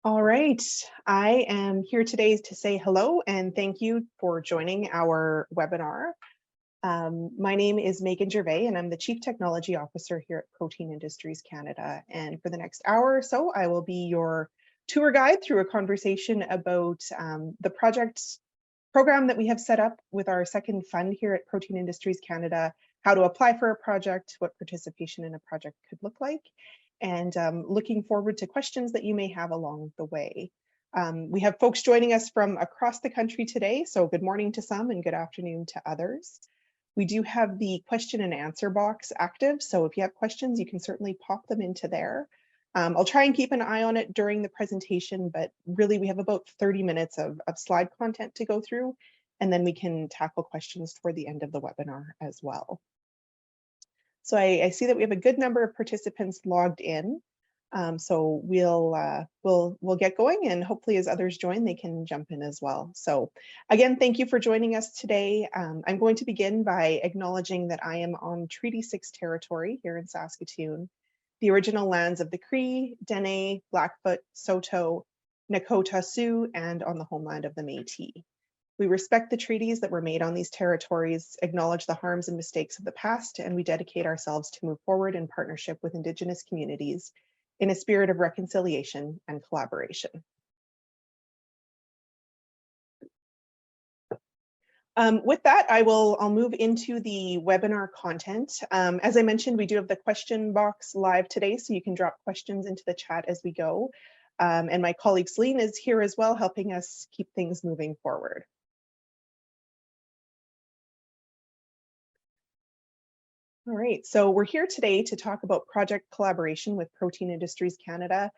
All right, I am here today to say hello and thank you for joining our webinar. My name is Megan Gervais and I'm the Chief Technology Officer here at Protein Industries Canada. And for the next hour or so, I will be your tour guide through a conversation about the program that we have set up with our second fund here at Protein Industries Canada, how to apply for a project, what participation in a project could look like, and looking forward to questions that you may have along the way. We have folks joining us from across the country today, so good morning to some and good afternoon to others. We do have the question and answer box active, so if you have questions, you can certainly pop them into there. I'll try and keep an eye on it during the presentation, but really we have about 30 minutes of slide content to go through, and then we can tackle questions toward the end of the webinar as well. So I see that we have a good number of participants logged in. So we'll get going, and hopefully as others join, they can jump in as well. So again, thank you for joining us today. I'm going to begin by acknowledging that I am on Treaty 6 territory here in Saskatoon, the original lands of the Cree, Dene, Blackfoot, Saulteaux, Nakota Sioux, and on the homeland of the Métis. We respect the treaties that were made on these territories, acknowledge the harms and mistakes of the past, and we dedicate ourselves to move forward in partnership with Indigenous communities in a spirit of reconciliation and collaboration. With that, I'll move into the webinar content. As I mentioned, we do have the question box live today, so you can drop questions into the chat as we go. And my colleague Celine is here as well, helping us keep things moving forward. All right, so we're here today to talk about project collaboration with Protein Industries Canada.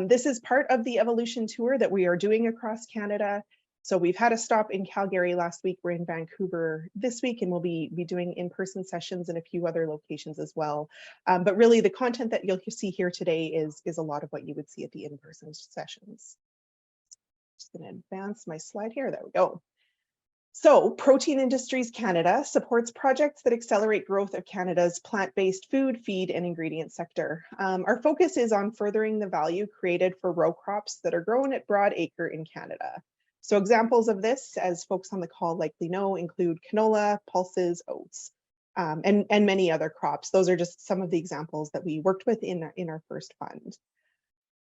This is part of the Evolution Tour that we are doing across Canada. So we've had a stop in Calgary last week, we're in Vancouver this week, and we'll be doing in-person sessions in a few other locations as well. But really the content that you'll see here today is a lot of what you would see at the in-person sessions. Just gonna advance my slide here, there we go. So Protein Industries Canada supports projects that accelerate growth of Canada's plant-based food, feed, and ingredient sector. Our focus is on furthering the value created for row crops that are grown at broad acre in Canada. So examples of this, as folks on the call likely know, include canola, pulses, oats, and many other crops. Those are just some of the examples that we worked with in our first fund.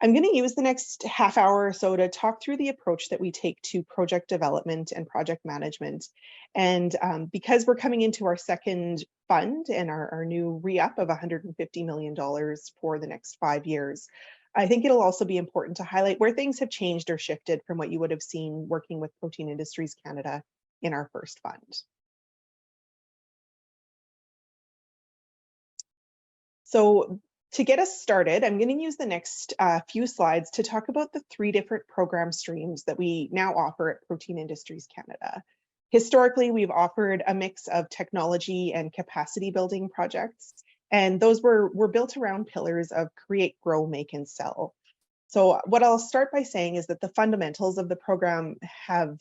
I'm going to use the next half hour or so to talk through the approach that we take to project development and project management. And because we're coming into our second fund and our new re-up of $150 million for the next 5 years, I think it'll also be important to highlight where things have changed or shifted from what you would have seen working with Protein Industries Canada in our first fund. So to get us started, I'm going to use the next few slides to talk about the 3 different program streams that we now offer at Protein Industries Canada. Historically, we've offered a mix of technology and capacity building projects, and those were built around pillars of create, grow, make, and sell. So what I'll start by saying is that the fundamentals of the program have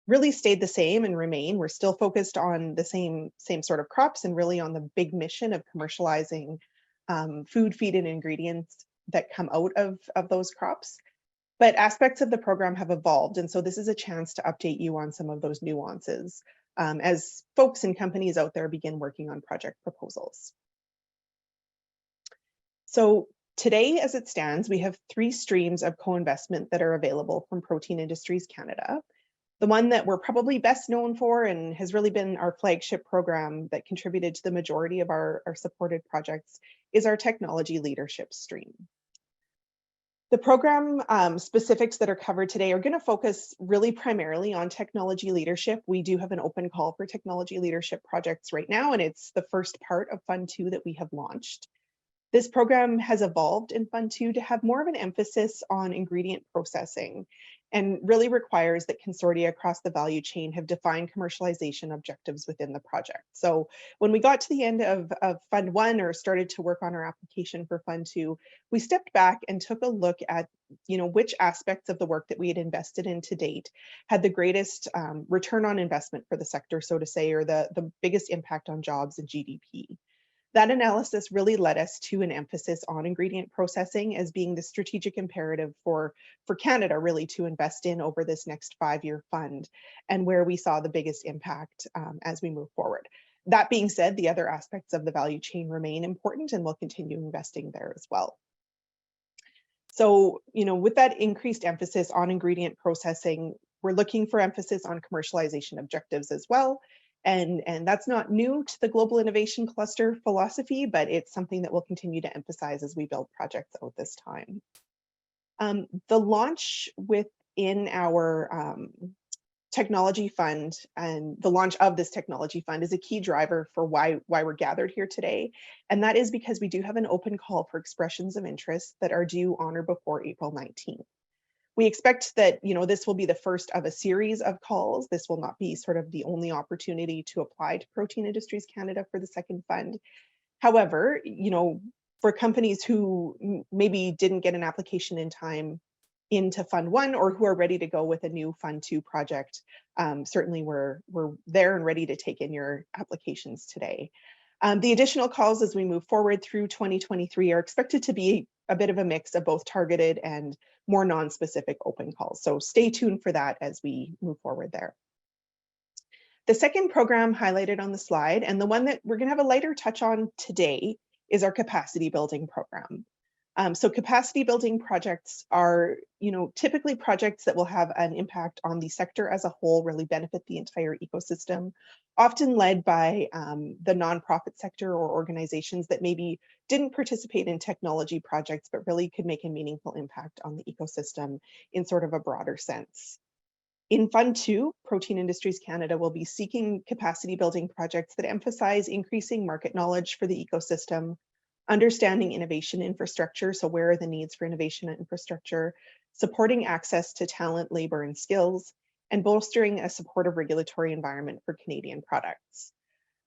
really stayed the same and remain. We're still focused on the same sort of crops and really on the big mission of commercializing food, feed, and ingredients that come out of those crops. But aspects of the program have evolved. And so this is a chance to update you on some of those nuances as folks and companies out there begin working on project proposals. So today, as it stands, we have 3 streams of co-investment that are available from Protein Industries Canada. The one that we're probably best known for and has really been our flagship program that contributed to the majority of our supported projects is our technology leadership stream. The program specifics that are covered today are going to focus really primarily on technology leadership. We do have an open call for technology leadership projects right now, and it's the first part of Fund 2 that we have launched. This program has evolved in Fund 2 to have more of an emphasis on ingredient processing and really requires that consortia across the value chain have defined commercialization objectives within the project. So when we got to the end of Fund 1 or started to work on our application for Fund 2, we stepped back and took a look at which aspects of the work that we had invested in to date had the greatest return on investment for the sector, so to say, or the biggest impact on jobs and GDP. That analysis really led us to an emphasis on ingredient processing as being the strategic imperative for Canada really to invest in over this next 5-year fund, and where we saw the biggest impact as we move forward. That being said, the other aspects of the value chain remain important, and we'll continue investing there as well. So, with that increased emphasis on ingredient processing, we're looking for emphasis on commercialization objectives as well. And that's not new to the Global Innovation Cluster philosophy, but it's something that we'll continue to emphasize as we build projects out this time. The launch within our technology fund, and the launch of this technology fund, is a key driver for why we're gathered here today. And that is because we do have an open call for expressions of interest that are due on or before April 19th. We expect that this will be the first of a series of calls. This will not be sort of the only opportunity to apply to Protein Industries Canada for the second fund. However, for companies who maybe didn't get an application in time into Fund 1, or who are ready to go with a new Fund 2 project, certainly we're there and ready to take in your applications today. The additional calls as we move forward through 2023 are expected to be a bit of a mix of both targeted and more non-specific open calls. So stay tuned for that as we move forward there. The second program highlighted on the slide, and the one that we're going to have a lighter touch on today, is our capacity building program. So capacity building projects are, typically projects that will have an impact on the sector as a whole, really benefit the entire ecosystem, often led by the nonprofit sector or organizations that maybe didn't participate in technology projects, but really could make a meaningful impact on the ecosystem in sort of a broader sense. In Fund 2, Protein Industries Canada will be seeking capacity building projects that emphasize increasing market knowledge for the ecosystem, understanding innovation infrastructure, so where are the needs for innovation and infrastructure, supporting access to talent, labor, and skills, and bolstering a supportive regulatory environment for Canadian products.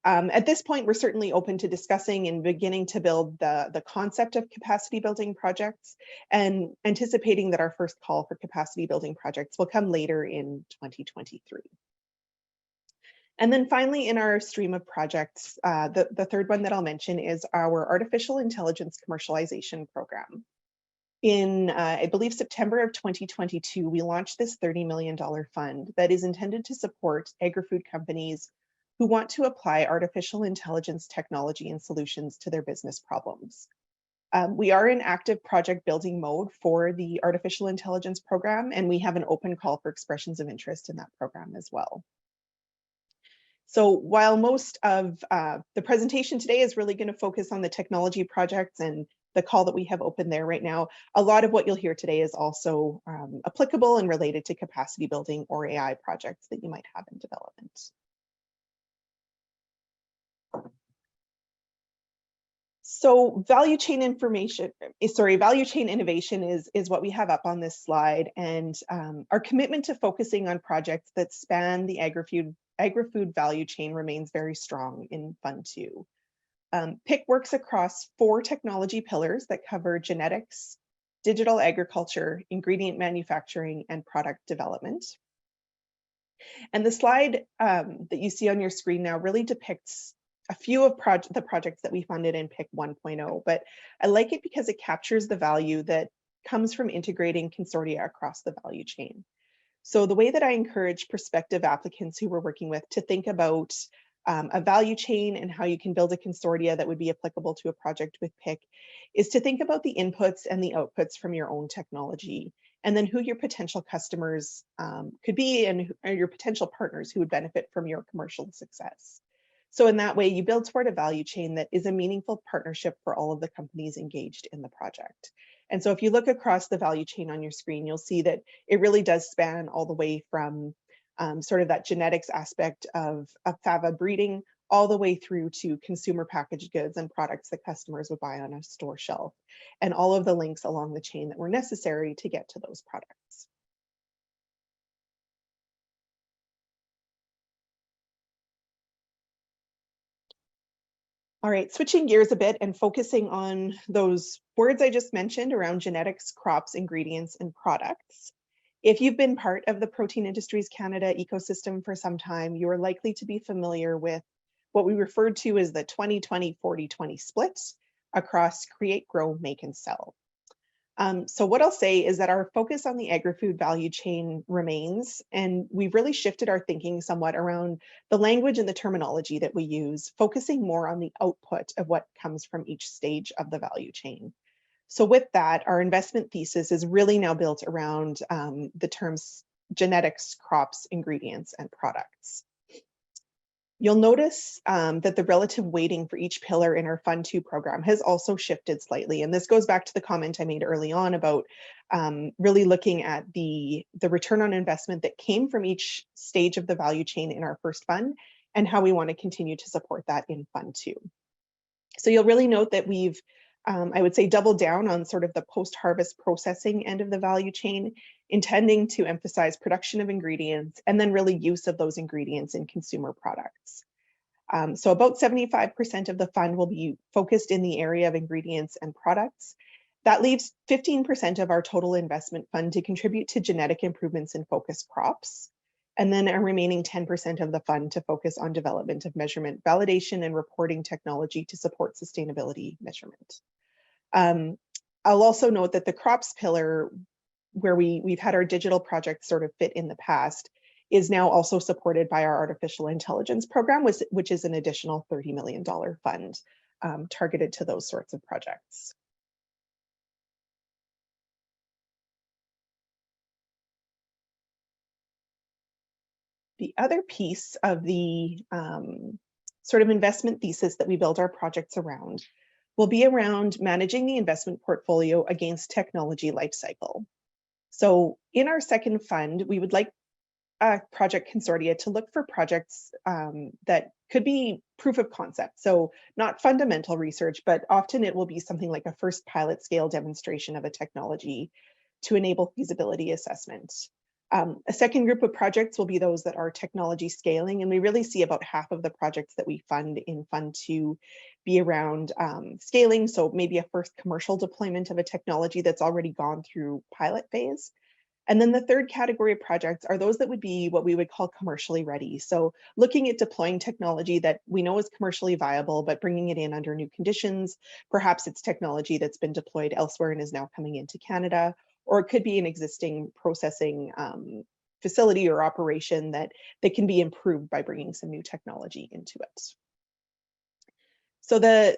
At this point, we're certainly open to discussing and beginning to build the concept of capacity building projects, and anticipating that our first call for capacity building projects will come later in 2023. And then finally, in our stream of projects, the third one that I'll mention is our artificial intelligence commercialization program. In, I believe, September of 2022, we launched this $30 million fund that is intended to support agri-food companies who want to apply artificial intelligence technology and solutions to their business problems. We are in active project building mode for the artificial intelligence program, and we have an open call for expressions of interest in that program as well. So while most of the presentation today is really going to focus on the technology projects and the call that we have open there right now, a lot of what you'll hear today is also applicable and related to capacity building or AI projects that you might have in development. So value chain innovation is what we have up on this slide, and our commitment to focusing on projects that span the agri-food value chain remains very strong in Fund 2. PIC works across 4 technology pillars that cover genetics, digital agriculture, ingredient manufacturing, and product development. And the slide that you see on your screen now really depicts a few of the projects that we funded in PIC 1.0, but I like it because it captures the value that comes from integrating consortia across the value chain. So the way that I encourage prospective applicants who we're working with to think about a value chain and how you can build a consortia that would be applicable to a project with PIC is to think about the inputs and the outputs from your own technology, and then who your potential customers could be, and your potential partners who would benefit from your commercial success. So in that way, you build toward a value chain that is a meaningful partnership for all of the companies engaged in the project. And so if you look across the value chain on your screen, you'll see that it really does span all the way from sort of that genetics aspect of fava breeding, all the way through to consumer packaged goods and products that customers would buy on a store shelf, and all of the links along the chain that were necessary to get to those products. All right, switching gears a bit and focusing on those words I just mentioned around genetics, crops, ingredients, and products. If you've been part of the Protein Industries Canada ecosystem for some time, you are likely to be familiar with what we referred to as the 20-20-40-20 split across create, grow, make, and sell. So what I'll say is that our focus on the agri-food value chain remains, and we've really shifted our thinking somewhat around the language and the terminology that we use, focusing more on the output of what comes from each stage of the value chain. So with that, our investment thesis is really now built around the terms genetics, crops, ingredients, and products. You'll notice that the relative weighting for each pillar in our Fund 2 program has also shifted slightly. And this goes back to the comment I made early on about really looking at the return on investment that came from each stage of the value chain in our first fund and how we want to continue to support that in Fund 2. So you'll really note that we've, I would say, doubled down on sort of the post-harvest processing end of the value chain, intending to emphasize production of ingredients and then really use of those ingredients in consumer products. So about 75% of the fund will be focused in the area of ingredients and products. That leaves 15% of our total investment fund to contribute to genetic improvements in focus crops. And then a remaining 10% of the fund to focus on development of measurement, validation, and reporting technology to support sustainability measurement. I'll also note that the crops pillar, where we've had our digital projects sort of fit in the past, is now also supported by our artificial intelligence program, which is an additional $30 million fund targeted to those sorts of projects. The other piece of the sort of investment thesis that we build our projects around will be around managing the investment portfolio against technology lifecycle. So in our second fund, we would like a project consortia to look for projects that could be proof of concept. So not fundamental research, but often it will be something like a first pilot scale demonstration of a technology to enable feasibility assessment. A second group of projects will be those that are technology scaling, and we really see about half of the projects that we fund in Fund 2 be around scaling, so maybe a first commercial deployment of a technology that's already gone through pilot phase. And then the third category of projects are those that would be what we would call commercially ready. So looking at deploying technology that we know is commercially viable, but bringing it in under new conditions. Perhaps it's technology that's been deployed elsewhere and is now coming into Canada, or it could be an existing processing facility or operation that can be improved by bringing some new technology into it. So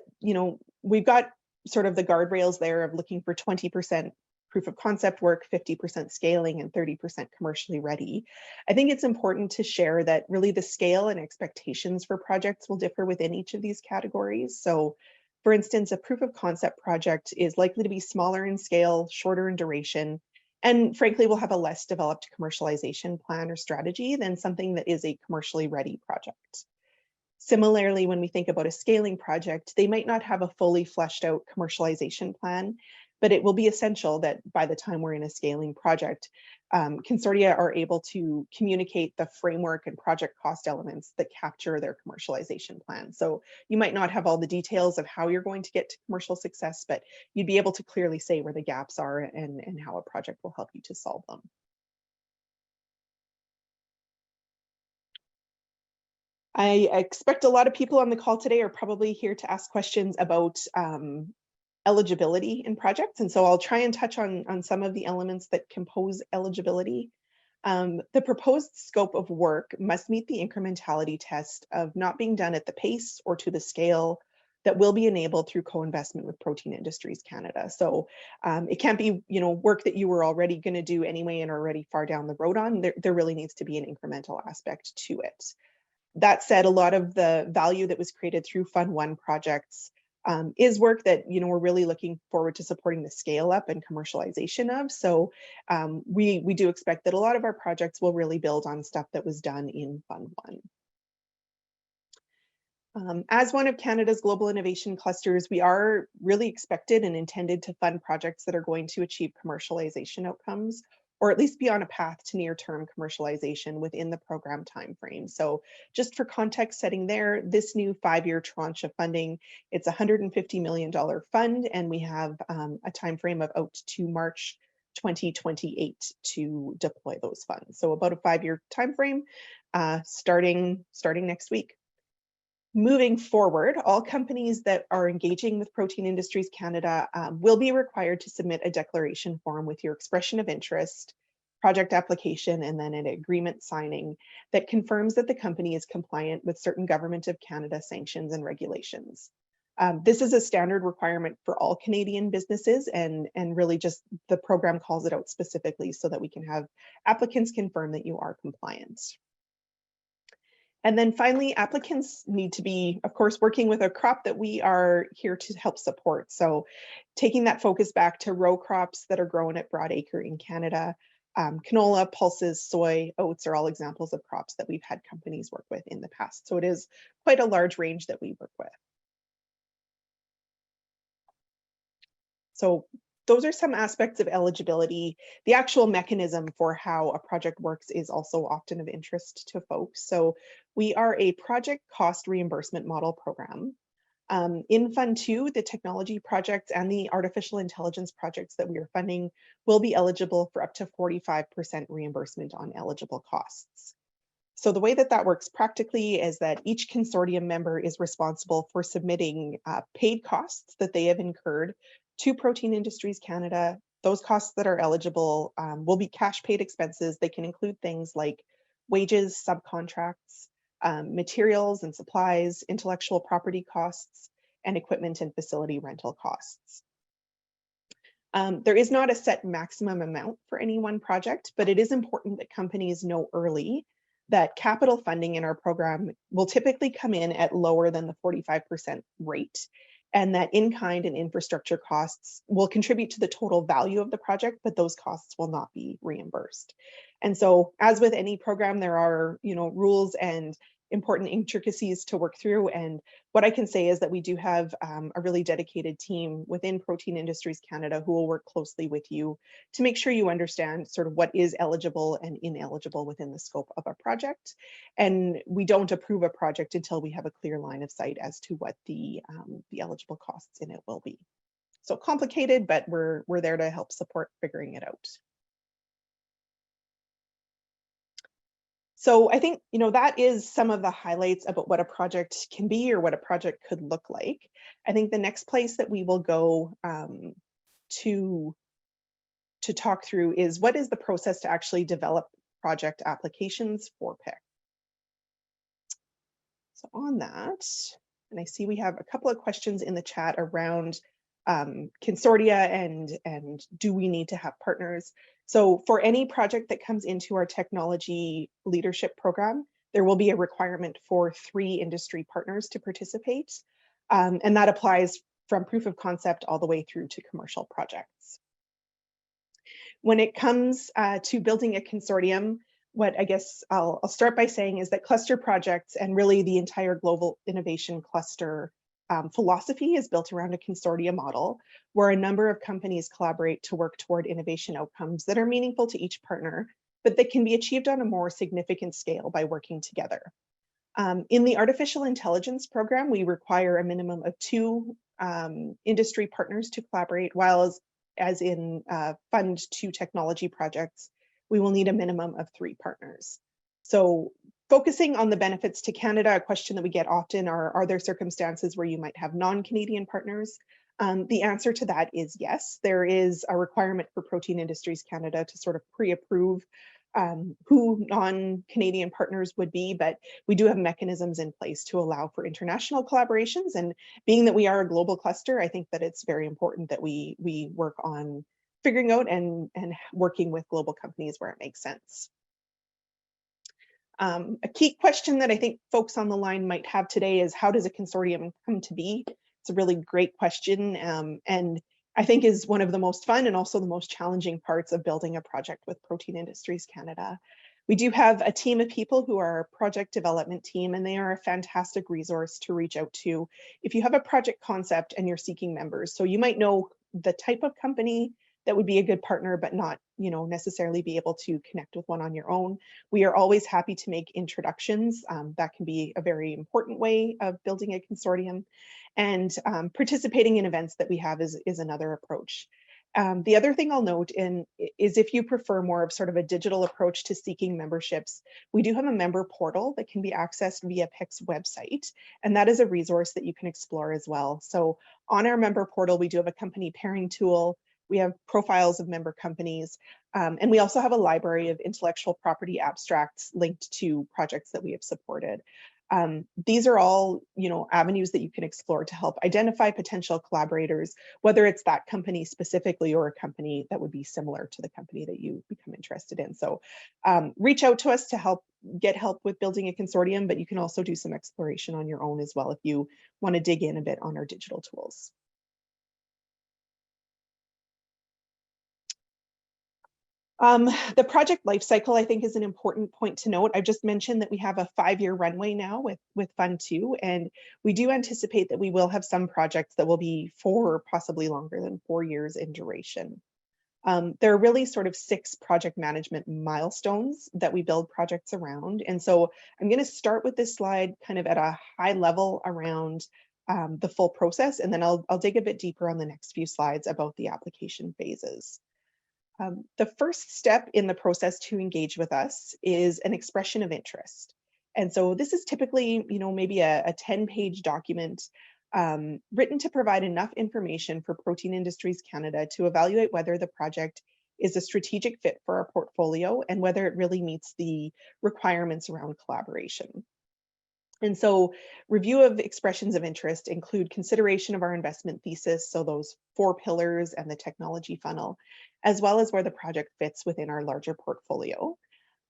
we've got sort of the guardrails there of looking for 20% proof of concept work, 50% scaling, and 30% commercially ready. I think it's important to share that really the scale and expectations for projects will differ within each of these categories. So for instance, a proof of concept project is likely to be smaller in scale, shorter in duration, and frankly, will have a less developed commercialization plan or strategy than something that is a commercially ready project. Similarly, when we think about a scaling project, they might not have a fully fleshed out commercialization plan, but it will be essential that by the time we're in a scaling project, consortia are able to communicate the framework and project cost elements that capture their commercialization plan. So you might not have all the details of how you're going to get to commercial success, but you'd be able to clearly say where the gaps are and how a project will help you to solve them. I expect a lot of people on the call today are probably here to ask questions about eligibility in projects. And so I'll try and touch on some of the elements that compose eligibility. The proposed scope of work must meet the incrementality test of not being done at the pace or to the scale that will be enabled through co-investment with Protein Industries Canada. So it can't be work that you were already going to do anyway and are already far down the road on. There really needs to be an incremental aspect to it. That said, a lot of the value that was created through Fund 1 projects is work that we're really looking forward to supporting the scale up and commercialization of. So we do expect that a lot of our projects will really build on stuff that was done in Fund 1. As one of Canada's global innovation clusters, we are really expected and intended to fund projects that are going to achieve commercialization outcomes, or at least be on a path to near-term commercialization within the program timeframe. So just for context setting there, this new 5-year tranche of funding, it's a $150 million fund, and we have a timeframe of out to March 2028 to deploy those funds. So about a 5-year timeframe starting next week. Moving forward, all companies that are engaging with Protein Industries Canada will be required to submit a declaration form with your expression of interest, project application, and then an agreement signing that confirms that the company is compliant with certain Government of Canada sanctions and regulations. This is a standard requirement for all Canadian businesses, and really just the program calls it out specifically so that we can have applicants confirm that you are compliant. And then finally, applicants need to be, of course, working with a crop that we are here to help support. So taking that focus back to row crops that are grown at broadacre in Canada, canola, pulses, soy, oats are all examples of crops that we've had companies work with in the past. So it is quite a large range that we work with. So those are some aspects of eligibility. The actual mechanism for how a project works is also often of interest to folks. So we are a project cost reimbursement model program. In Fund 2, the technology projects and the artificial intelligence projects that we are funding will be eligible for up to 45% reimbursement on eligible costs. So the way that that works practically is that each consortium member is responsible for submitting paid costs that they have incurred to Protein Industries Canada. Those costs that are eligible will be cash paid expenses. They can include things like wages, subcontracts, materials and supplies, intellectual property costs, and equipment and facility rental costs. There is not a set maximum amount for any one project, but it is important that companies know early that capital funding in our program will typically come in at lower than the 45% rate, and that in-kind and infrastructure costs will contribute to the total value of the project, but those costs will not be reimbursed. And so, as with any program, there are, rules and important intricacies to work through. And what I can say is that we do have a really dedicated team within Protein Industries Canada who will work closely with you to make sure you understand sort of what is eligible and ineligible within the scope of a project. And we don't approve a project until we have a clear line of sight as to what the eligible costs in it will be. So complicated, but we're there to help support figuring it out. So I think, that is some of the highlights about what a project can be or what a project could look like. I think the next place that we will go to talk through is what is the process to actually develop project applications for PIC. So on that, and I see we have a couple of questions in the chat around consortia and do we need to have partners? So for any project that comes into our technology leadership program, there will be a requirement for 3 industry partners to participate. And that applies from proof of concept all the way through to commercial projects. When it comes to building a consortium, what I guess I'll start by saying is that cluster projects and really the entire global innovation cluster philosophy is built around a consortium model where a number of companies collaborate to work toward innovation outcomes that are meaningful to each partner, but that can be achieved on a more significant scale by working together. In the artificial intelligence program, we require a minimum of 2 industry partners to collaborate, while as in Fund 2 technology projects, we will need a minimum of 3 partners. So focusing on the benefits to Canada, a question that we get often are there circumstances where you might have non-Canadian partners? The answer to that is yes. There is a requirement for Protein Industries Canada to sort of pre-approve who non-Canadian partners would be, but we do have mechanisms in place to allow for international collaborations. And being that we are a global cluster, I think that it's very important that we work on figuring out and working with global companies where it makes sense. A key question that I think folks on the line might have today is, how does a consortium come to be? It's a really great question, and I think is one of the most fun and also the most challenging parts of building a project with Protein Industries Canada. We do have a team of people who are our project development team, and they are a fantastic resource to reach out to if you have a project concept and you're seeking members. So you might know the type of company that would be a good partner, but not, necessarily be able to connect with one on your own. We are always happy to make introductions. That can be a very important way of building a consortium. And participating in events that we have is another approach. The other thing I'll note is if you prefer more of sort of a digital approach to seeking memberships, we do have a member portal that can be accessed via PIC's website, and that is a resource that you can explore as well. So on our member portal, we do have a company pairing tool. We have profiles of member companies, and we also have a library of intellectual property abstracts linked to projects that we have supported. These are all, avenues that you can explore to help identify potential collaborators, whether it's that company specifically or a company that would be similar to the company that you become interested in. So reach out to us to get help with building a consortium, but you can also do some exploration on your own as well if you want to dig in a bit on our digital tools. The project lifecycle, I think, is an important point to note. I've just mentioned that we have a 5-year runway now with Fund 2, and we do anticipate that we will have some projects that will be 4, possibly longer than 4 years in duration. There are really sort of 6 project management milestones that we build projects around. And so I'm going to start with this slide kind of at a high level around the full process, and then I'll dig a bit deeper on the next few slides about the application phases. The first step in the process to engage with us is an expression of interest. And so this is typically, maybe a 10-page document written to provide enough information for Protein Industries Canada to evaluate whether the project is a strategic fit for our portfolio and whether it really meets the requirements around collaboration. And so review of expressions of interest include consideration of our investment thesis, so those 4 pillars and the technology funnel, as well as where the project fits within our larger portfolio.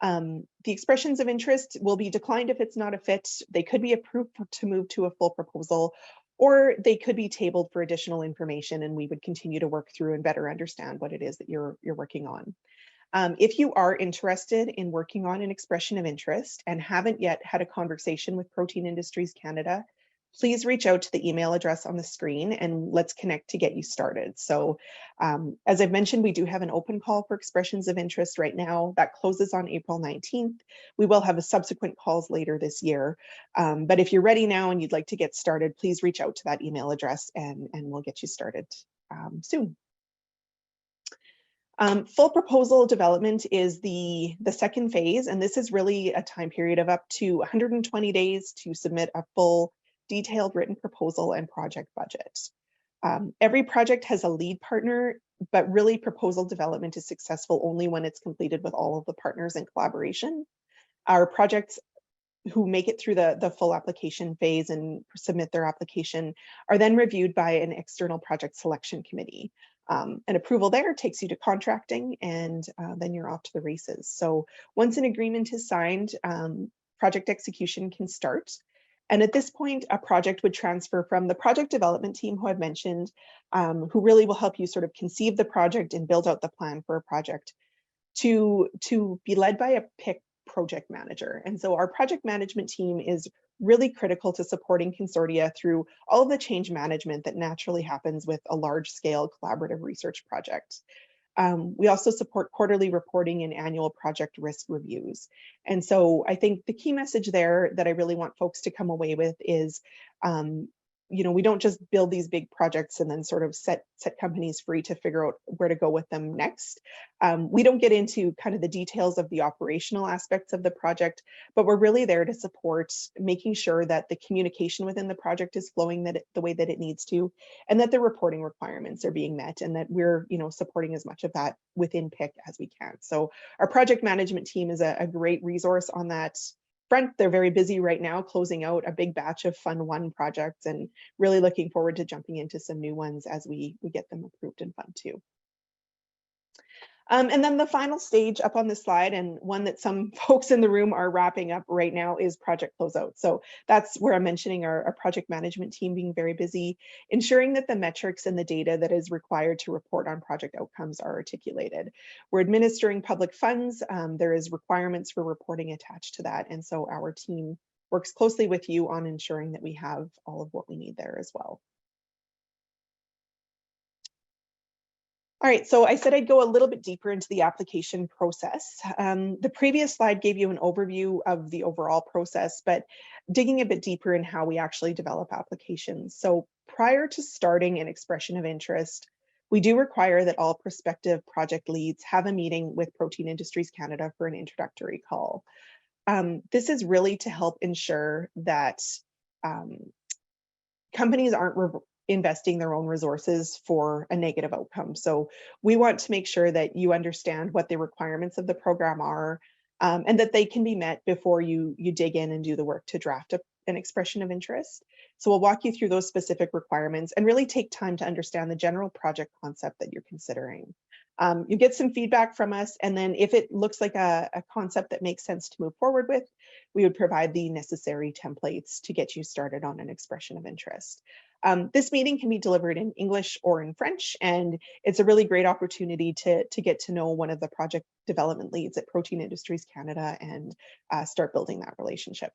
The expressions of interest will be declined if it's not a fit. They could be approved to move to a full proposal, or they could be tabled for additional information, and we would continue to work through and better understand what it is that you're working on. If you are interested in working on an expression of interest and haven't yet had a conversation with Protein Industries Canada, please reach out to the email address on the screen and let's connect to get you started. So as I've mentioned, we do have an open call for expressions of interest right now that closes on April 19th. We will have a subsequent calls later this year. But if you're ready now and you'd like to get started, please reach out to that email address and we'll get you started soon. Full proposal development is the second phase, and this is really a time period of up to 120 days to submit a full detailed written proposal and project budget. Every project has a lead partner, but really proposal development is successful only when it's completed with all of the partners in collaboration. Our projects who make it through the full application phase and submit their application are then reviewed by an external project selection committee. An approval there takes you to contracting, and then you're off to the races. So once an agreement is signed, project execution can start. And at this point, a project would transfer from the project development team who I've mentioned, who really will help you sort of conceive the project and build out the plan for a project, to be led by a PIC project manager. And so our project management team is really critical to supporting consortia through all of the change management that naturally happens with a large scale collaborative research project. We also support quarterly reporting and annual project risk reviews. And so I think the key message there that I really want folks to come away with is, we don't just build these big projects and then sort of set companies free to figure out where to go with them next. We don't get into kind of the details of the operational aspects of the project, but we're really there to support making sure that the communication within the project is flowing the way that it needs to, and that the reporting requirements are being met, and that we're supporting as much of that within PIC as we can. So our project management team is a great resource on that front. They're very busy right now closing out a big batch of Fund 1 projects, and really looking forward to jumping into some new ones as we get them approved in Fund 2. And then the final stage up on the slide, and one that some folks in the room are wrapping up right now, is project closeout. So that's where I'm mentioning our project management team being very busy, ensuring that the metrics and the data that is required to report on project outcomes are articulated. We're administering public funds. There is requirements for reporting attached to that. And so our team works closely with you on ensuring that we have all of what we need there as well. All right, so I said I'd go a little bit deeper into the application process. The previous slide gave you an overview of the overall process, but digging a bit deeper in how we actually develop applications. So prior to starting an expression of interest, we do require that all prospective project leads have a meeting with Protein Industries Canada for an introductory call. This is really to help ensure that companies aren't investing their own resources for a negative outcome. So we want to make sure that you understand what the requirements of the program are, and that they can be met before you dig in and do the work to draft an expression of interest. So we'll walk you through those specific requirements and really take time to understand the general project concept that you're considering. You get some feedback from us, and then if it looks like a concept that makes sense to move forward with, we would provide the necessary templates to get you started on an expression of interest. This meeting can be delivered in English or in French, and it's a really great opportunity to get to know one of the project development leads at Protein Industries Canada and start building that relationship.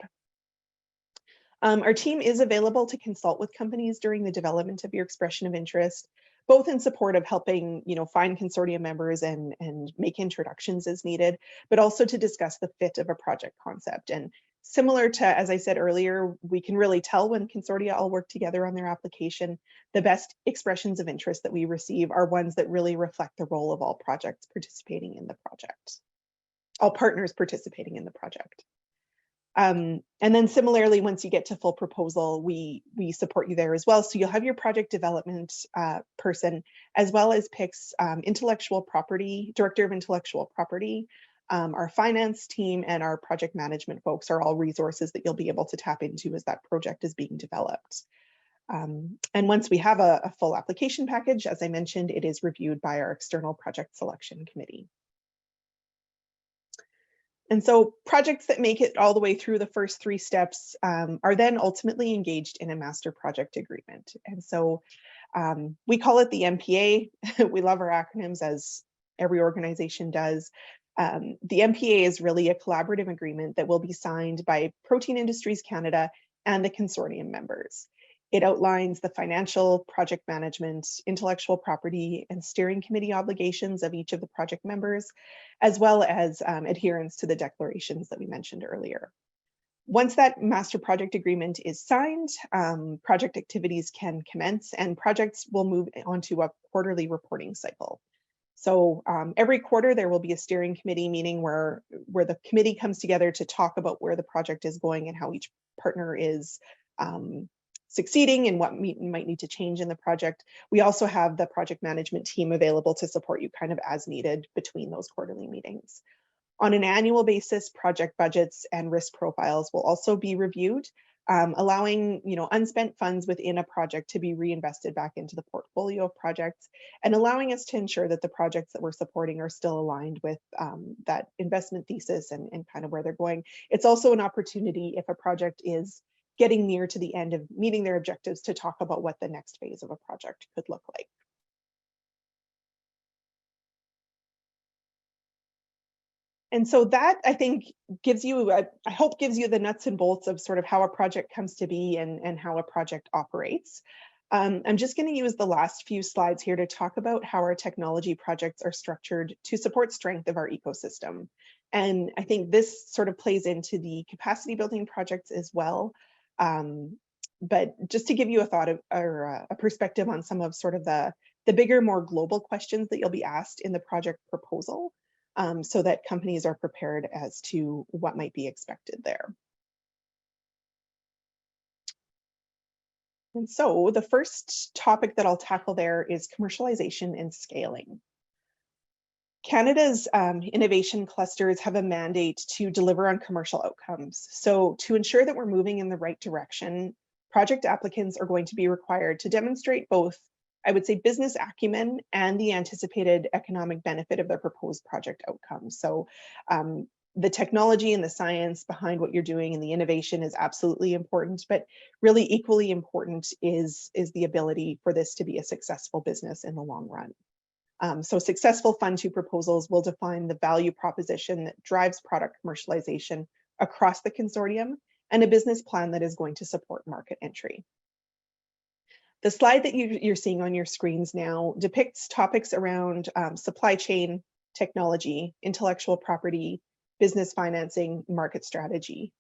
Our team is available to consult with companies during the development of your expression of interest, both in support of helping find consortium members and make introductions as needed, but also to discuss the fit of a project concept. And similar to, as I said earlier, we can really tell when consortia all work together on their application. The best expressions of interest that we receive are ones that really reflect the role of all projects participating in the project, all partners participating in the project. And then similarly, once you get to full proposal, we support you there as well. So you'll have your project development person, as well as PIC's intellectual property, director of intellectual property, our finance team, and our project management folks are all resources that you'll be able to tap into as that project is being developed. And once we have a full application package, as I mentioned, it is reviewed by our external project selection committee. And so projects that make it all the way through the first 3 steps are then ultimately engaged in a master project agreement. And so we call it the MPA. We love our acronyms, as every organization does. The MPA is really a collaborative agreement that will be signed by Protein Industries Canada and the consortium members. It outlines the financial, project management, intellectual property, and steering committee obligations of each of the project members, as well as adherence to the declarations that we mentioned earlier. Once that master project agreement is signed, project activities can commence and projects will move onto a quarterly reporting cycle. So every quarter there will be a steering committee meeting where the committee comes together to talk about where the project is going and how each partner is succeeding and what might need to change in the project. We also have the project management team available to support you kind of as needed between those quarterly meetings. On an annual basis, project budgets and risk profiles will also be reviewed, allowing unspent funds within a project to be reinvested back into the portfolio of projects, and allowing us to ensure that the projects that we're supporting are still aligned with that investment thesis and kind of where they're going. It's also an opportunity, if a project is getting near to the end of meeting their objectives, to talk about what the next phase of a project could look like. And so that, I think, gives you, I hope gives you the nuts and bolts of sort of how a project comes to be and how a project operates. I'm just going to use the last few slides here to talk about how our technology projects are structured to support strength of our ecosystem. And I think this sort of plays into the capacity building projects as well. But just to give you a thought of, or a perspective on some of sort of the bigger, more global questions that you'll be asked in the project proposal, so that companies are prepared as to what might be expected there. And so the first topic that I'll tackle there is commercialization and scaling. Canada's innovation clusters have a mandate to deliver on commercial outcomes. So to ensure that we're moving in the right direction, project applicants are going to be required to demonstrate both, I would say, business acumen and the anticipated economic benefit of their proposed project outcomes. So the technology and the science behind what you're doing and the innovation is absolutely important, but really equally important is the ability for this to be a successful business in the long run. So successful Fund 2 proposals will define the value proposition that drives product commercialization across the consortium and a business plan that is going to support market entry. The slide that you're seeing on your screens now depicts topics around supply chain, technology, intellectual property, business financing, market strategy.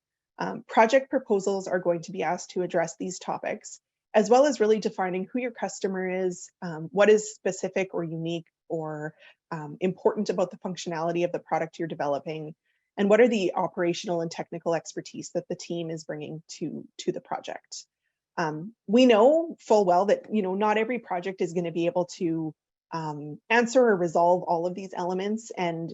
Project proposals are going to be asked to address these topics, as well as really defining who your customer is, what is specific or unique or important about the functionality of the product you're developing, and what are the operational and technical expertise that the team is bringing to the project. We know full well that not every project is going to be able to answer or resolve all of these elements, and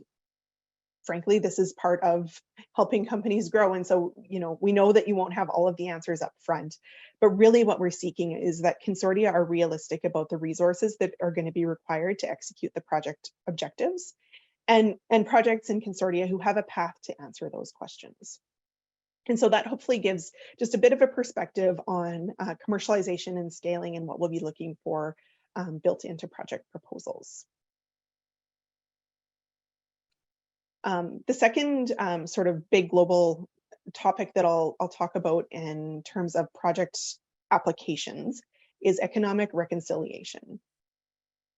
frankly, this is part of helping companies grow. And so, we know that you won't have all of the answers up front, but really what we're seeking is that consortia are realistic about the resources that are going to be required to execute the project objectives, and projects and consortia who have a path to answer those questions. And so that hopefully gives just a bit of a perspective on commercialization and scaling and what we'll be looking for built into project proposals. The second sort of big global topic that I'll talk about in terms of project applications is economic reconciliation.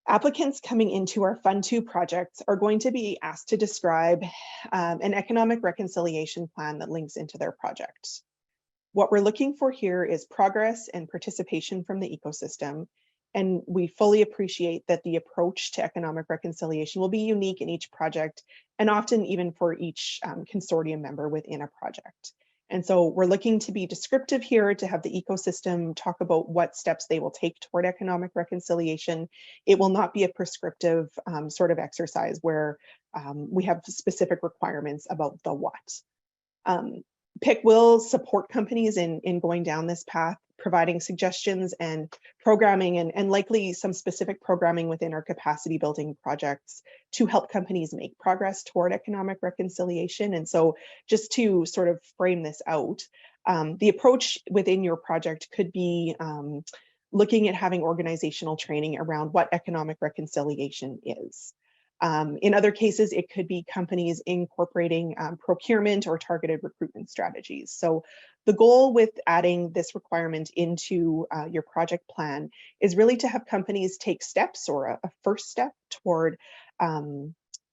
Applicants coming into our Fund 2 projects are going to be asked to describe an economic reconciliation plan that links into their project. What we're looking for here is progress and participation from the ecosystem, and we fully appreciate that the approach to economic reconciliation will be unique in each project, and often even for each consortium member within a project. And so we're looking to be descriptive here, to have the ecosystem talk about what steps they will take toward economic reconciliation. It will not be a prescriptive sort of exercise where we have specific requirements about the what. PIC will support companies in going down this path, providing suggestions and programming and likely some specific programming within our capacity building projects to help companies make progress toward economic reconciliation. And so just to sort of frame this out, the approach within your project could be looking at having organizational training around what economic reconciliation is. In other cases, it could be companies incorporating procurement or targeted recruitment strategies. So the goal with adding this requirement into your project plan is really to have companies take steps or a first step toward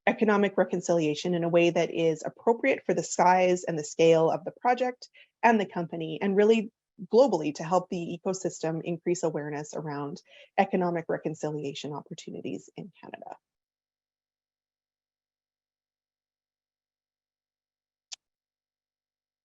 economic reconciliation in a way that is appropriate for the size and the scale of the project and the company, and really globally to help the ecosystem increase awareness around economic reconciliation opportunities in Canada.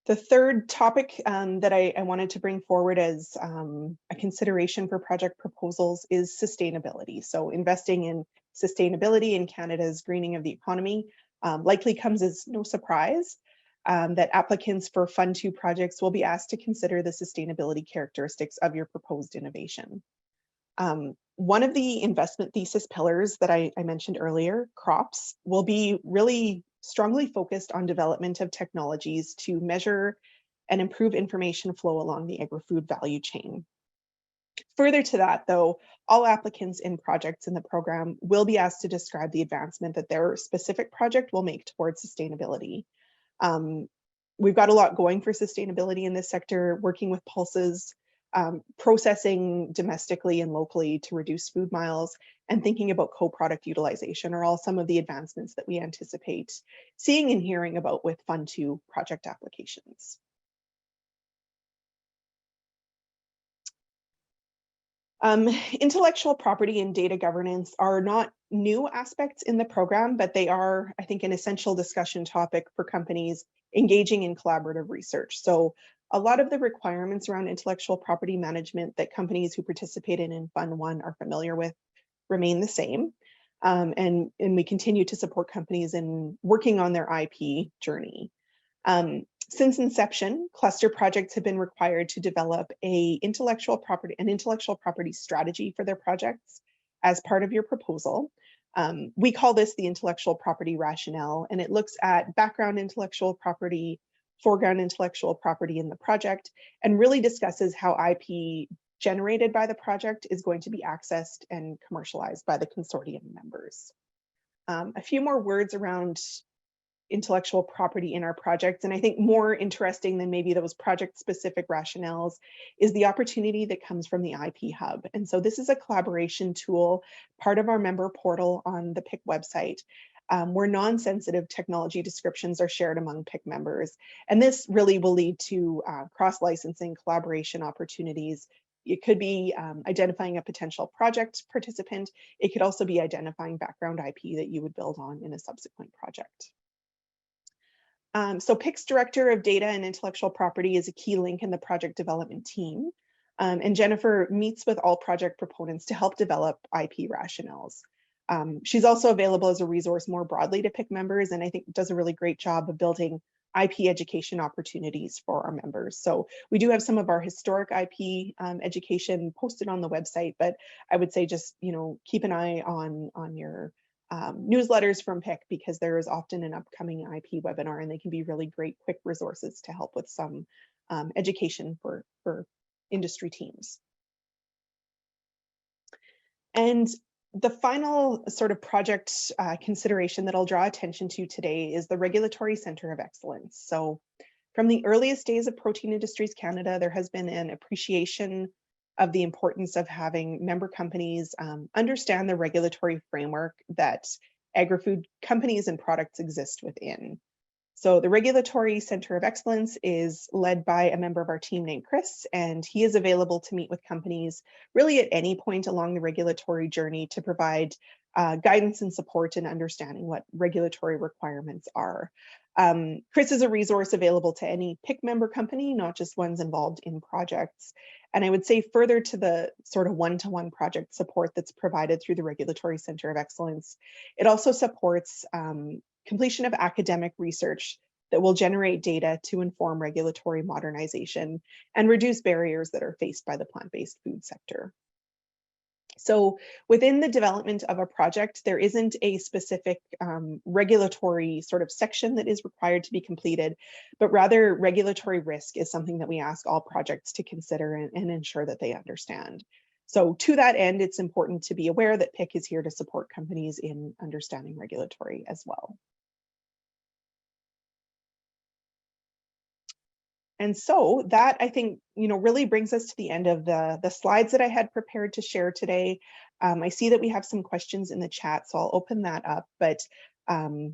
The third topic that I wanted to bring forward as a consideration for project proposals is sustainability. So investing in sustainability in Canada's greening of the economy likely comes as no surprise that applicants for Fund 2 projects will be asked to consider the sustainability characteristics of your proposed innovation. One of the investment thesis pillars that I mentioned earlier, crops, will be really strongly focused on development of technologies to measure and improve information flow along the agri-food value chain. Further to that, though, all applicants in projects in the program will be asked to describe the advancement that their specific project will make towards sustainability. We've got a lot going for sustainability in this sector, working with pulses, processing domestically and locally to reduce food miles, and thinking about co-product utilization are all some of the advancements that we anticipate seeing and hearing about with Fund 2 project applications. Intellectual property and data governance are not new aspects in the program, but they are, I think, an essential discussion topic for companies engaging in collaborative research. So a lot of the requirements around intellectual property management that companies who participated in Fund 1 are familiar with remain the same. And we continue to support companies in working on their IP journey. Since inception, cluster projects have been required to develop an intellectual property strategy for their projects as part of your proposal. We call this the intellectual property rationale, and it looks at background intellectual property, foreground intellectual property in the project, and really discusses how IP generated by the project is going to be accessed and commercialized by the consortium members. A few more words around intellectual property in our projects, and I think more interesting than maybe those project-specific rationales is the opportunity that comes from the IP Hub. And so this is a collaboration tool, part of our member portal on the PIC website, where non-sensitive technology descriptions are shared among PIC members. And this really will lead to cross-licensing collaboration opportunities it could be identifying a potential project participant. It could also be identifying background IP that you would build on in a subsequent project. So PIC's Director of Data and Intellectual Property is a key link in the project development team. And Jennifer meets with all project proponents to help develop IP rationales. She's also available as a resource more broadly to PIC members, and I think does a really great job of building IP education opportunities for our members. So we do have some of our historic IP education posted on the website, but I would say just, keep an eye on your newsletters from PIC, because there is often an upcoming IP webinar, and they can be really great quick resources to help with some education for industry teams. And the final sort of project consideration that I'll draw attention to today is the Regulatory Center of Excellence. So from the earliest days of Protein Industries Canada, there has been an appreciation of the importance of having member companies understand the regulatory framework that agri-food companies and products exist within. So the Regulatory Center of Excellence is led by a member of our team named Chris, and he is available to meet with companies really at any point along the regulatory journey to provide guidance and support in understanding what regulatory requirements are. Chris is a resource available to any PIC member company, not just ones involved in projects. And I would say further to the sort of one-to-one project support that's provided through the Regulatory Center of Excellence, it also supports completion of academic research that will generate data to inform regulatory modernization and reduce barriers that are faced by the plant-based food sector. So within the development of a project, there isn't a specific regulatory sort of section that is required to be completed, but rather regulatory risk is something that we ask all projects to consider and ensure that they understand. So to that end, it's important to be aware that PIC is here to support companies in understanding regulatory as well. And so that, I think, really brings us to the end of the slides that I had prepared to share today. I see that we have some questions in the chat, so I'll open that up. But I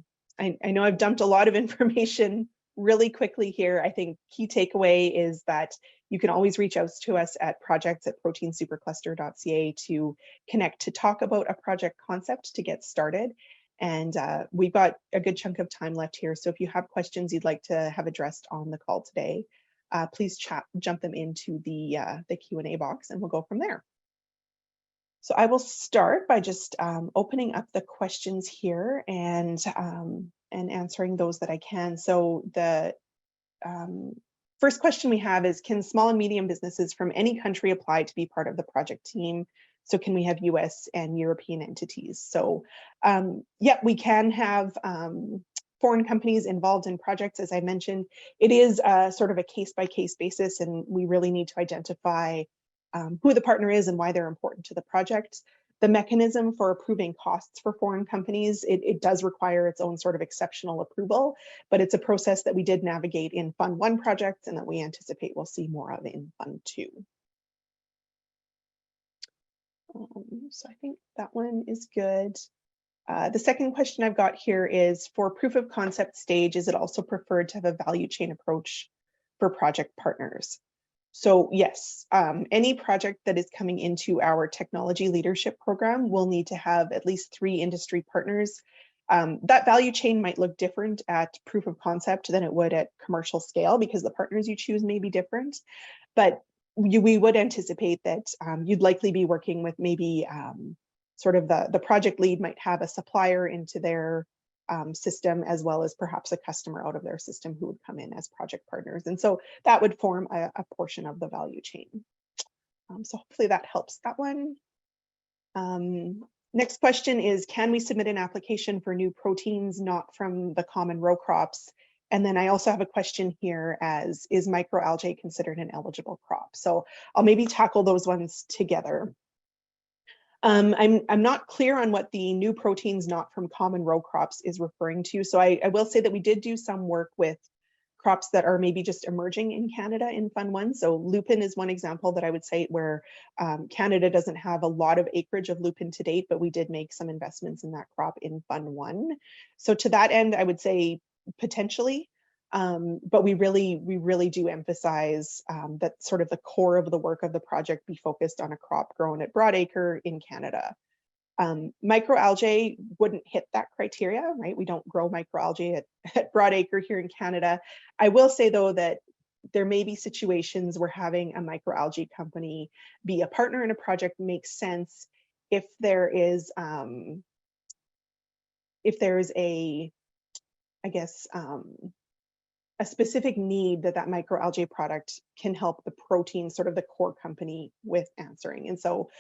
know I've dumped a lot of information really quickly here. I think key takeaway is that you can always reach out to us at projects@proteinsupercluster.ca to connect to talk about a project concept to get started. And we've got a good chunk of time left here. So if you have questions you'd like to have addressed on the call today, please jump them into the Q&A box and we'll go from there. So I will start by just opening up the questions here and answering those that I can. So the first question we have is, can small and medium businesses from any country apply to be part of the project team? So can we have US and European entities? So yeah, we can have foreign companies involved in projects. As I mentioned, it is sort of a case-by-case basis, and we really need to identify who the partner is and why they're important to the project. The mechanism for approving costs for foreign companies, it does require its own sort of exceptional approval, but it's a process that we did navigate in Fund 1 projects and that we anticipate we'll see more of in Fund 2. So I think that one is good. The second question I've got here is, for proof of concept stage, is it also preferred to have a value chain approach for project partners? So yes, any project that is coming into our technology leadership program will need to have at least 3 industry partners. That value chain might look different at proof of concept than it would at commercial scale, because the partners you choose may be different. But we would anticipate that you'd likely be working with maybe sort of the project lead might have a supplier into their system, as well as perhaps a customer out of their system who would come in as project partners. And so that would form a portion of the value chain. So hopefully that helps that one. Next question is, can we submit an application for new proteins not from the common row crops? And then I also have a question here as, is microalgae considered an eligible crop? So I'll maybe tackle those ones together. I'm not clear on what the new proteins not from common row crops is referring to. So I will say that we did do some work with crops that are maybe just emerging in Canada in Fund 1. So lupin is one example that I would cite where Canada doesn't have a lot of acreage of lupin to date, but we did make some investments in that crop in Fund 1. So to that end, I would say potentially. But we really do emphasize that sort of the core of the work of the project be focused on a crop grown at broadacre in Canada. Microalgae wouldn't hit that criteria, right? We don't grow microalgae at broadacre here in Canada. I will say though that there may be situations where having a microalgae company be a partner in a project makes sense if there's a, I guess, a specific need that microalgae product can help the protein, sort of the core company, with answering. And so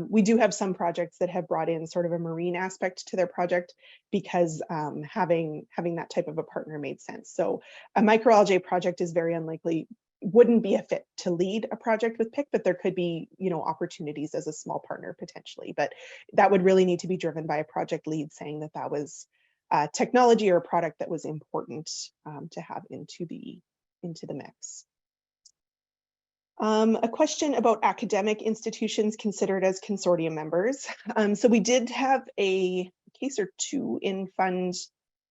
we do have some projects that have brought in sort of a marine aspect to their project because having that type of a partner made sense. So a microalgae project is very unlikely, wouldn't be a fit to lead a project with PIC, but there could be, you know, opportunities as a small partner potentially. But that would really need to be driven by a project lead saying that that was technology or a product that was important to have into the mix. A question about academic institutions considered as consortium members. So we did have a case or two in Fund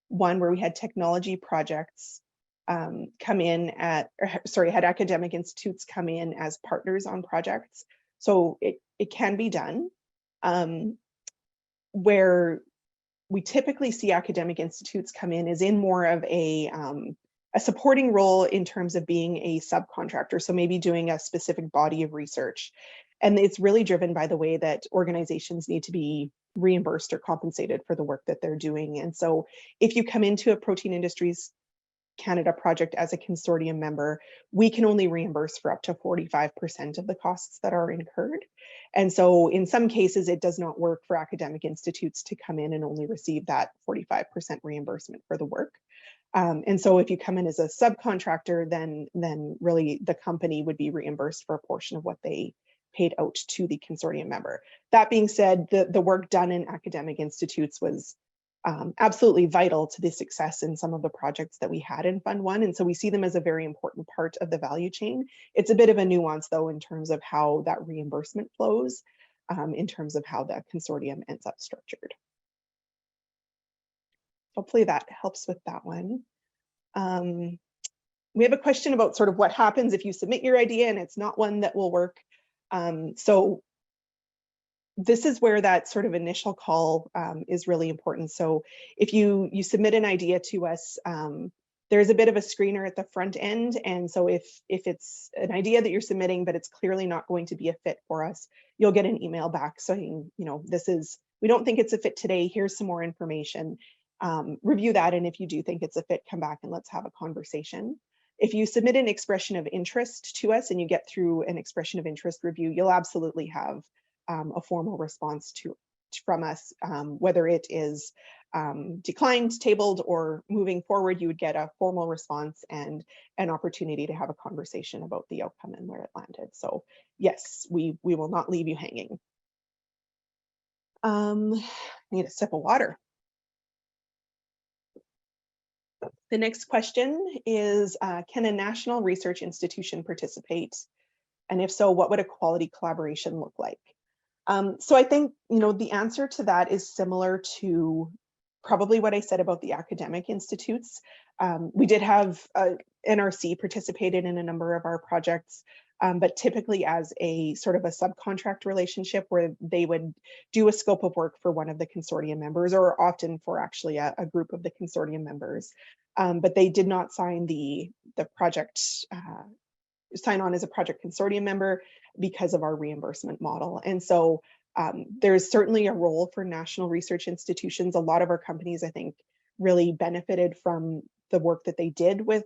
1 where we had technology projects come in at, had academic institutes come in as partners on projects. So it can be done. Where we typically see academic institutes come in is in more of a supporting role in terms of being a subcontractor. So maybe doing a specific body of research. And it's really driven by the way that organizations need to be reimbursed or compensated for the work that they're doing. And so if you come into a Protein Industries Canada project as a consortium member, we can only reimburse for up to 45% of the costs that are incurred. And so in some cases, it does not work for academic institutes to come in and only receive that 45% reimbursement for the work. And so if you come in as a subcontractor, then really the company would be reimbursed for a portion of what they paid out to the consortium member. That being said, the work done in academic institutes was absolutely vital to the success in some of the projects that we had in Fund 1. And so we see them as a very important part of the value chain. It's a bit of a nuance though, in terms of how that reimbursement flows, in terms of how the consortium ends up structured. Hopefully that helps with that one. We have a question about sort of what happens if you submit your idea and it's not one that will work. So this is where that sort of initial call is really important. So if you submit an idea to us, there's a bit of a screener at the front end. And so if it's an idea that you're submitting, but it's clearly not going to be a fit for us, you'll get an email back saying, you know, we don't think it's a fit today. Here's some more information. Review that. And if you do think it's a fit, come back and let's have a conversation. If you submit an expression of interest to us and you get through an expression of interest review, you'll absolutely have a formal response from us, whether it is declined, tabled, or moving forward. You would get a formal response and an opportunity to have a conversation about the outcome and where it landed. So yes, we will not leave you hanging. I need a sip of water. The next question is, can a national research institution participate? And if so, what would a quality collaboration look like? So I think, you know, the answer to that is similar to probably what I said about the academic institutes. We did have NRC participated in a number of our projects, but typically as a sort of a subcontract relationship where they would do a scope of work for one of the consortium members, or often for actually a group of the consortium members. But they did not sign the project, sign on as a project consortium member because of our reimbursement model. And so there's certainly a role for national research institutions. A lot of our companies, I think, really benefited from the work that they did with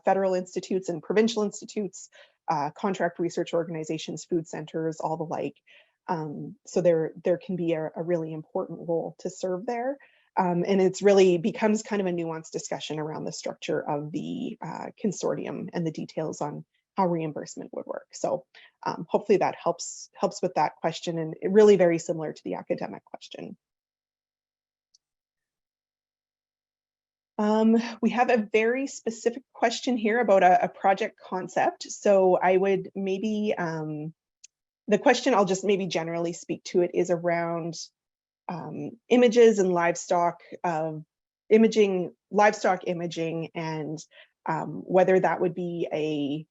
federal institutes and provincial institutes, contract research organizations, food centers, all the like. So there can be a really important role to serve there. And it's really becomes kind of a nuanced discussion around the structure of the consortium and the details on how reimbursement would work. So hopefully that helps with that question, and really very similar to the academic question. We have a very specific question here about a project concept. So I would maybe, the question I'll just maybe generally speak to it is around images and livestock of imaging, livestock imaging, and whether that would be a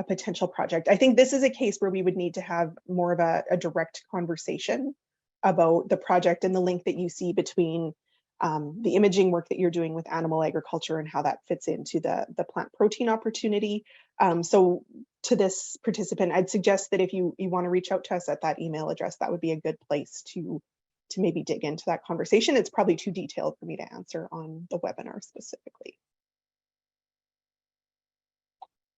potential project. I think this is a case where we would need to have more of a direct conversation about the project and the link that you see between the imaging work that you're doing with animal agriculture and how that fits into the plant protein opportunity. So to this participant, I'd suggest that if you want to reach out to us at that email address, that would be a good place to maybe dig into that conversation. It's probably too detailed for me to answer on the webinar specifically.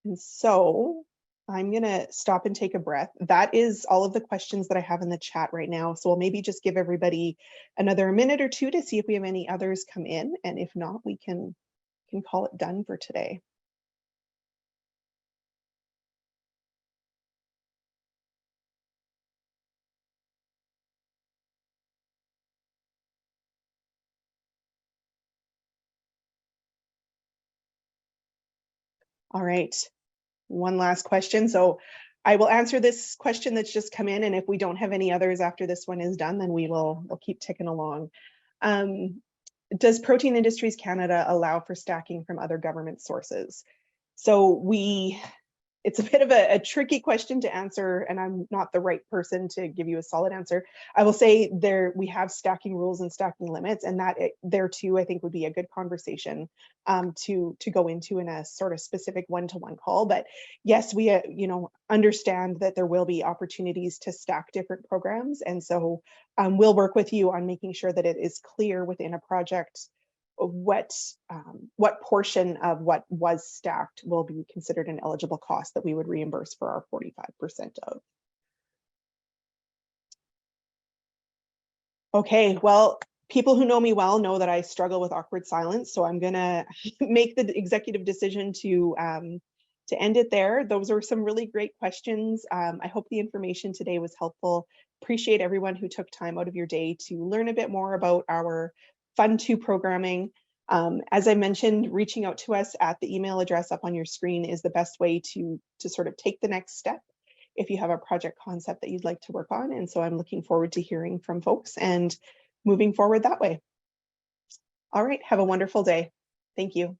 And so I'm going to stop and take a breath. That is all of the questions that I have in the chat right now. So we'll maybe just give everybody another minute or two to see if we have any others come in. And if not, we can call it done for today. All right, one last question. So I will answer this question that's just come in, and if we don't have any others after this one is done, then we'll keep ticking along. Does Protein Industries Canada allow for stacking from other government sources? So it's a bit of a tricky question to answer, and I'm not the right person to give you a solid answer. I will say we have stacking rules and stacking limits, and that there too, I think would be a good conversation to go into in a sort of specific one-to-one call. But yes, we understand that there will be opportunities to stack different programs, and so we'll work with you on making sure that it is clear within a project what portion of what was stacked will be considered an eligible cost that we would reimburse for our 45% of. Okay, well, people who know me well know that I struggle with awkward silence, so I'm gonna make the executive decision to end it there. Those are some really great questions. I hope the information today was helpful. Appreciate everyone who took time out of your day to learn a bit more about our Fund 2 programming. As I mentioned, reaching out to us at the email address up on your screen is the best way to sort of take the next step if you have a project concept that you'd like to work on. And so I'm looking forward to hearing from folks and moving forward that way. All right, have a wonderful day. Thank you.